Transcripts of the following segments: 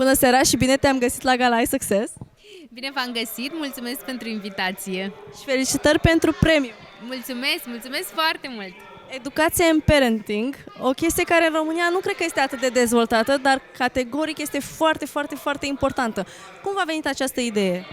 Bună seara și bine te-am găsit la Gala Success. Bine v-am găsit, mulțumesc pentru invitație. Și felicitări pentru premiu. Mulțumesc foarte mult. Educația în parenting, o chestie care în România nu cred că este atât de dezvoltată, dar categoric este foarte, foarte, foarte importantă. Cum v-a venit această idee?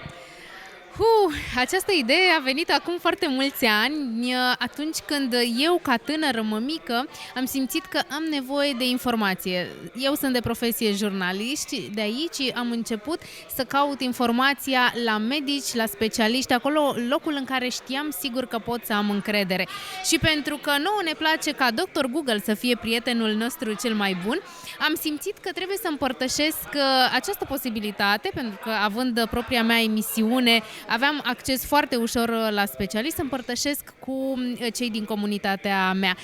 Această idee a venit acum foarte mulți ani, atunci când eu, ca tânără mămică, am simțit că am nevoie de informație. Eu sunt de profesie jurnalist, de aici am început să caut informația la medici, la specialiști, acolo locul în care știam sigur că pot să am încredere. Și pentru că nouă ne place ca Dr. Google să fie prietenul nostru cel mai bun, am simțit că trebuie să împărtășesc această posibilitate, pentru că având propria mea emisiune, aveam acces foarte ușor la specialist, să împărtășesc cu cei din comunitatea mea.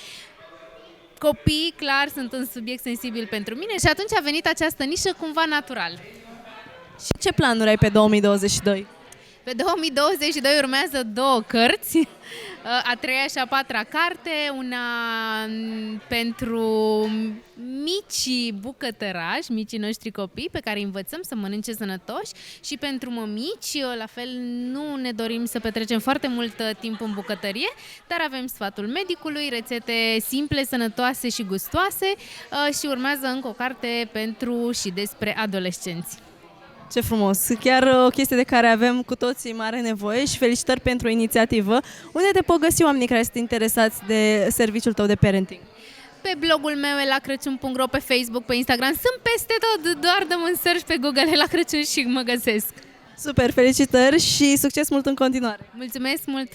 Copiii, clar, sunt un subiect sensibil pentru mine și atunci a venit această nișă cumva natural. Și ce planuri ai pe 2022? Pe 2022 urmează 2 cărți, a 3-a și a 4-a carte, una pentru micii bucătărași, micii noștri copii pe care îi învățăm să mănânce sănătoși, și pentru mămici, la fel nu ne dorim să petrecem foarte mult timp în bucătărie, dar avem sfatul medicului, rețete simple, sănătoase și gustoase, și urmează încă o carte pentru și despre adolescenți. Ce frumos! Chiar o chestie de care avem cu toții mare nevoie și felicitări pentru inițiativă. Unde te pot găsi oamenii care sunt interesați de serviciul tău de parenting? Pe blogul meu elacrăciun.ro, pe Facebook, pe Instagram, sunt peste tot, doar dăm un search pe Google Ela Crăciun și mă găsesc. Super, felicitări și succes mult în continuare! Mulțumesc mult!